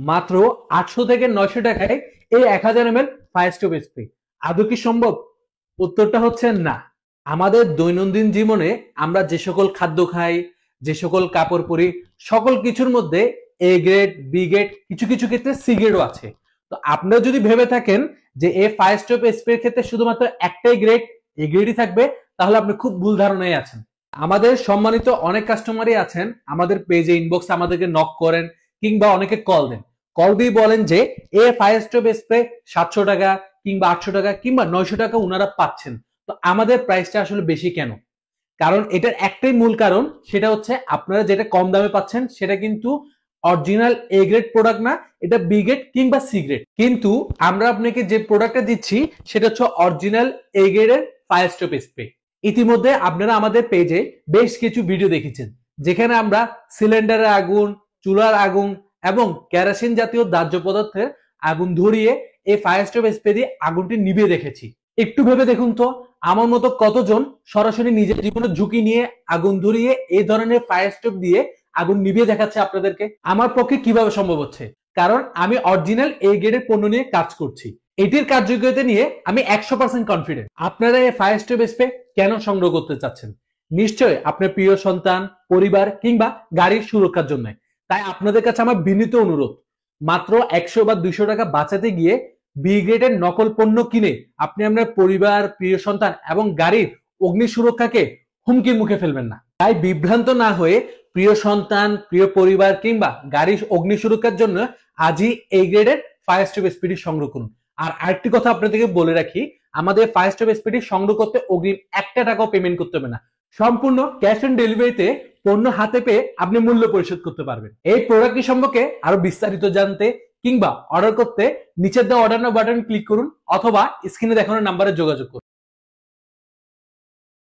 মাত্র 800 থেকে 900 টাকায় এই 1000 ml ফায়ার স্টোভ স্প্রে। আদৌ কি সম্ভব? উত্তরটা হচ্ছে না। আমাদের দৈনন্দিন জীবনে আমরা যে সকল খাদ্য খাই, যে সকল কাপড় পরি, সকল কিছুর মধ্যে এ গ্রেড, বি গ্রেড, কিছু কিছু ক্ষেত্রে সি গ্রেডও আছে। তো আপনারা যদি ভেবে থাকেন যে এই ফায়ার স্টোভ স্প্রে ক্ষেত্রে শুধুমাত্র একটাই গ্রেড, এ গ্রেডই থাকবে, তাহলে আপনি খুব ভুল ধারণায় আছেন। আমাদের সম্মানিত অনেক কাস্টমারই আছেন, আমাদের পেজে ইনবক্স আমাদেরকে নক করেন কিংবা অনেকে কল দেন। কল দিয়ে বলেন যে এই ফায়ার স্টোভ স্প্রে 700 টাকা কিংবা 800 টাকা কিংবা 900 টাকা উনারা পাচ্ছেন, তো আমাদের প্রাইসটা আসলে বেশি কেন? কারণ এটার একটাই মূল কারণ, সেটা হচ্ছে আপনারা যেটা কম দামে পাচ্ছেন সেটা কিন্তু অরিজিনাল এ গ্রেড প্রোডাক্ট না, এটা বি গ্রেড কিংবা সি গ্রেড। কিন্তু আমরা আপনাকে যে প্রোডাক্টটা দিচ্ছি সেটা হচ্ছে অরিজিনাল এ গ্রেডের ফায়ার স্টোভ স্প্রে। ইতিমধ্যে আপনারা আমাদের পেজে বেশ কিছু ভিডিও দেখেছেন, যেখানে আমরা সিলিন্ডারের আগুন, চুলার আগুন এবং কেরোসিন জাতীয় দাহ্য পদার্থের আগুন ধরিয়ে এই ফায়ার স্টোভ স্প্রে দিয়ে আগুনটি নিভিয়ে রেখেছি। একটু ভেবে দেখুন তো, আমার মতো কতজন সরাসরি নিজের জীবনের ঝুঁকি নিয়ে আগুন ধরিয়ে এই ধরনের ফায়ার স্টোভ দিয়ে আগুন নিভিয়ে দেখাচ্ছে আপনাদেরকে? আমার পক্ষে কিভাবে সম্ভব হচ্ছে? কারণ আমি অরিজিনাল এ গ্রেডের পণ্য নিয়ে কাজ করছি। এটির কার্যকারিতা নিয়ে আমি 100% কনফিডেন্ট। আপনারা এই ফায়ার স্টোভ স্প্রে কেন সংগ্রহ করতে চাচ্ছেন? নিশ্চয়ই আপনার প্রিয় সন্তান, পরিবার কিংবা গাড়ির সুরক্ষার জন্য। তাই আপনাদের কাছে আমার বিনীত অনুরোধ, মাত্র 100 বা 200 টাকা বাঁচাতে গিয়ে বি গ্রেডের নকল পণ্য কিনে আপনি আপনার পরিবার, প্রিয় সন্তান এবং গাড়ির অগ্নি সুরক্ষাকে হুমকির মুখে ফেলবেন না। তাই বিভ্রান্ত না হয়ে প্রিয় সন্তান, প্রিয় পরিবার কিংবা গাড়ির অগ্নি সুরক্ষার জন্য আজই এই গ্রেডের ফায়ার স্টোভ স্পিডি সংগ্রহ করুন। আর আরেকটি কথা আপনাদেরকে বলে রাখি, আমাদের ফায়ার স্টোভ স্পিডি সংগ্রহ করতে অগ্রিম 1 টাকাও পেমেন্ট করতে হবে না। সম্পূর্ণ ক্যাশ অন ডেলিভারিতে পণ্য হাতে পেয়ে আপনি মূল্য পরিশোধ করতে পারবেন। এই প্রোডাক্টটি সম্পর্কে আরো বিস্তারিত জানতে কিংবা অর্ডার করতে নিচের দেওয়া অর্ডার নাও বাটন ক্লিক করুন অথবা স্ক্রিনে দেখানো নাম্বারে যোগাযোগ করুন।